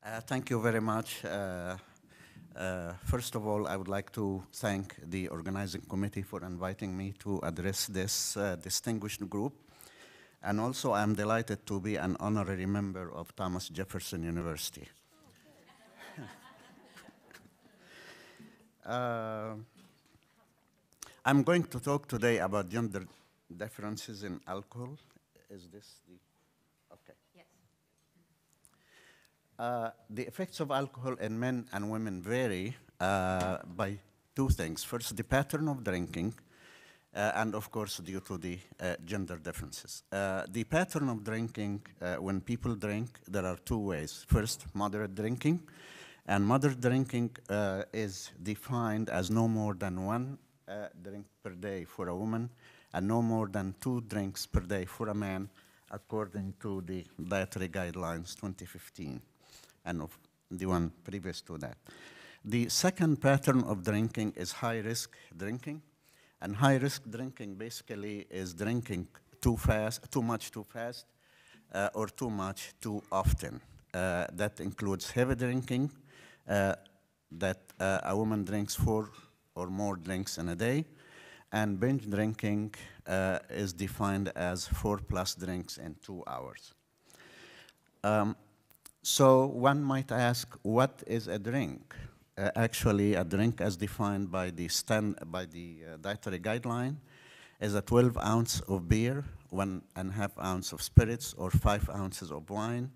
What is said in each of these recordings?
Thank you very much. First of all, I would like to thank the organizing committee for inviting me to address this distinguished group. And also, I'm delighted to be an honorary member of Thomas Jefferson University. I'm going to talk today about gender differences in alcohol. Is this the... Okay. Yes. The effects of alcohol in men and women vary by two things. First, the pattern of drinking, and of course, due to the gender differences. The pattern of drinking, when people drink, there are two ways. First, moderate drinking. And moderate drinking is defined as no more than one drink per day for a woman and no more than 2 drinks per day for a man, according to the Dietary Guidelines 2015 and of the one previous to that. The second pattern of drinking is high-risk drinking. And high-risk drinking basically is drinking too fast, too much too fast, or too much too often. That includes heavy drinking, that a woman drinks 4 or more drinks in a day, and binge drinking is defined as 4+ drinks in 2 hours. So one might ask, what is a drink? Actually, a drink as defined by the dietary guideline is a 12 ounce of beer, 1.5 ounce of spirits, or 5 ounces of wine.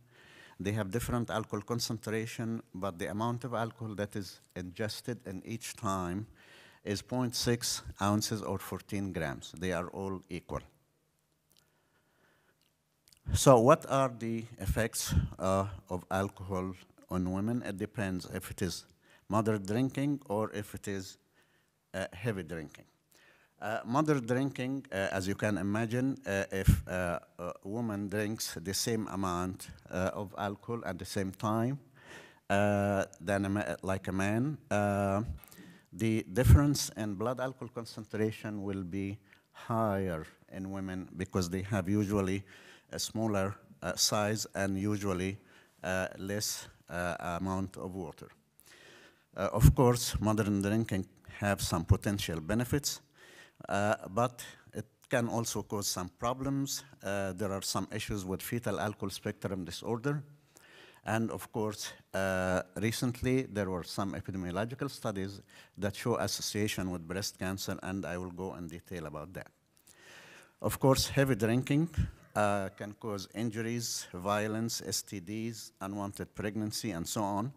They have different alcohol concentration, but the amount of alcohol that is ingested in each time is 0.6 ounces or 14 grams. They are all equal. So what are the effects of alcohol on women? It depends if it is moderate drinking or if it is heavy drinking. Moderate drinking, as you can imagine, if a woman drinks the same amount of alcohol at the same time like a man, the difference in blood alcohol concentration will be higher in women because they have usually a smaller size and usually less amount of water. Of course, modern drinking have some potential benefits, but it can also cause some problems. There are some issues with fetal alcohol spectrum disorder. And of course, recently there were some epidemiological studies that show association with breast cancer, and I will go in detail about that. Of course, heavy drinking can cause injuries, violence, STDs, unwanted pregnancy, and so on.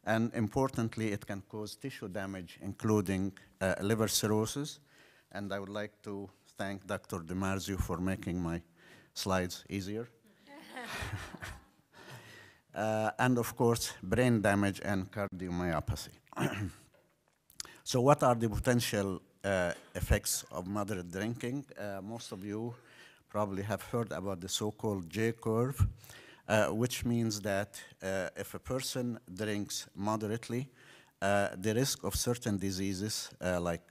And importantly, it can cause tissue damage, including liver cirrhosis. And I would like to thank Dr. DiMarzio for making my slides easier. And of course, brain damage and cardiomyopathy. So what are the potential effects of moderate drinking? Most of you probably have heard about the so-called J curve, which means that if a person drinks moderately, the risk of certain diseases like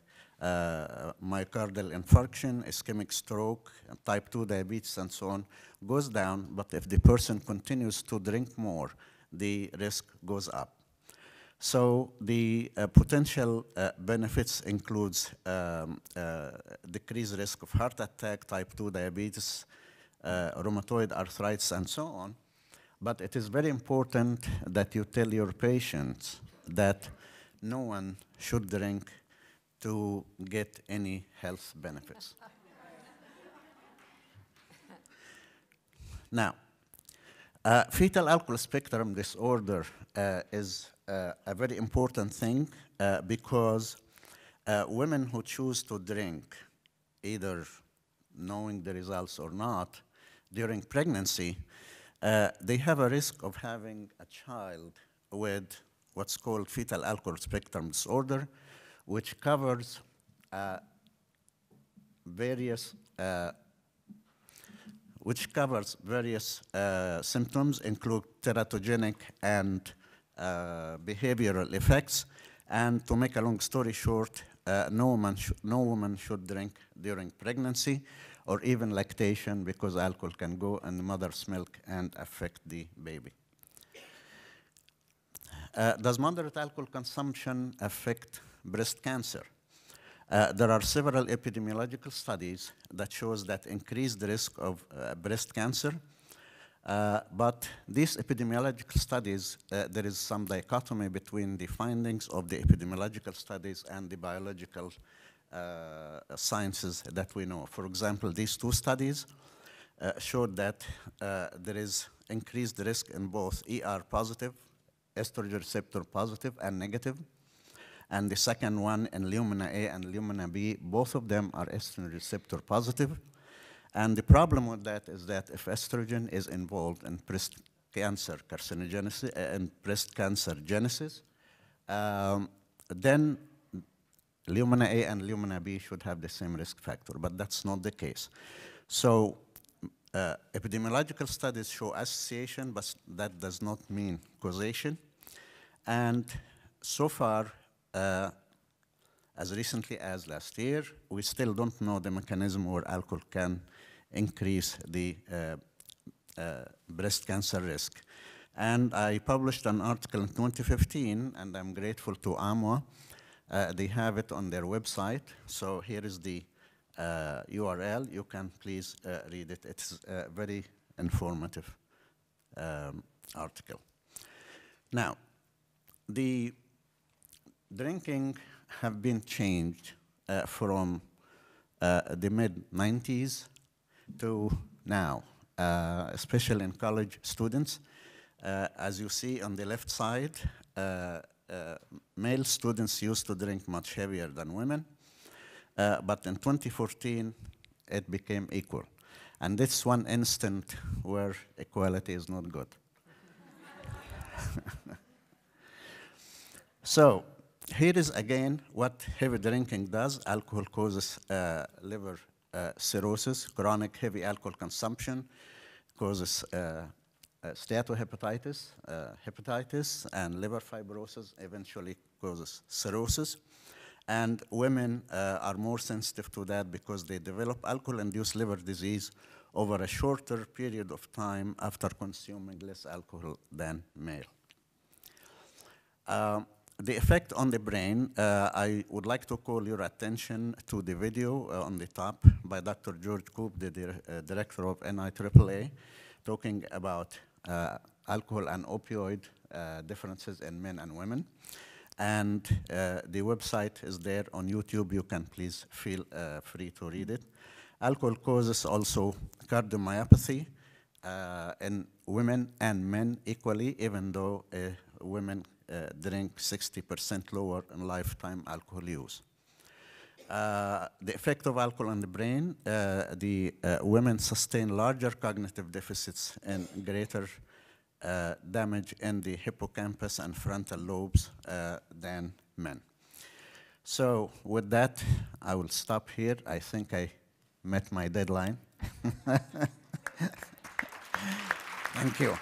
myocardial infarction, ischemic stroke, type 2 diabetes, and so on, goes down. But if the person continues to drink more, the risk goes up. So the potential benefits includes decreased risk of heart attack, type 2 diabetes, rheumatoid arthritis, and so on. But it is very important that you tell your patients that no one should drink to get any health benefits. Now, fetal alcohol spectrum disorder is a very important thing because women who choose to drink, either knowing the results or not, during pregnancy, they have a risk of having a child with what's called fetal alcohol spectrum disorder, which covers various symptoms, include teratogenic and behavioral effects. And to make a long story short, no woman should drink during pregnancy or even lactation, because alcohol can go in the mother's milk and affect the baby. Does moderate alcohol consumption affect breast cancer? There are several epidemiological studies that shows that increased risk of breast cancer. But these epidemiological studies, there is some dichotomy between the findings of the epidemiological studies and the biological sciences that we know. For example, these two studies showed that there is increased risk in both ER positive, estrogen receptor positive and negative. And the second one in Lumina A and Lumina B, both of them are estrogen receptor positive. And the problem with that is that if estrogen is involved in breast cancer carcinogenesis and breast cancer genesis, then Lumina A and Lumina B should have the same risk factor, but that's not the case. So epidemiological studies show association, but that does not mean causation. And so far, as recently as last year, we still don't know the mechanism where alcohol can increase the breast cancer risk. And I published an article in 2015, and I'm grateful to AMWA. They have it on their website. So here is the URL. You can please read it. It's a very informative article. Now, the drinking have been changed from the mid-90s to now, especially in college students. As you see on the left side, male students used to drink much heavier than women, but in 2014, it became equal. And this one instant where equality is not good. So here is again what heavy drinking does. Alcohol causes liver cirrhosis. Chronic heavy alcohol consumption causes steatohepatitis, hepatitis, and liver fibrosis eventually causes cirrhosis. And women are more sensitive to that because they develop alcohol-induced liver disease over a shorter period of time after consuming less alcohol than male. The effect on the brain, I would like to call your attention to the video on the top by Dr. George Coop, the director of NIAAA, talking about alcohol and opioid differences in men and women. And the website is there on YouTube. You can please feel free to read it. Alcohol causes also cardiomyopathy in women and men equally, even though women drink 60% lower in lifetime alcohol use. The effect of alcohol on the brain, the women sustain larger cognitive deficits and greater damage in the hippocampus and frontal lobes than men. So with that, I will stop here. I think I met my deadline. Thank you.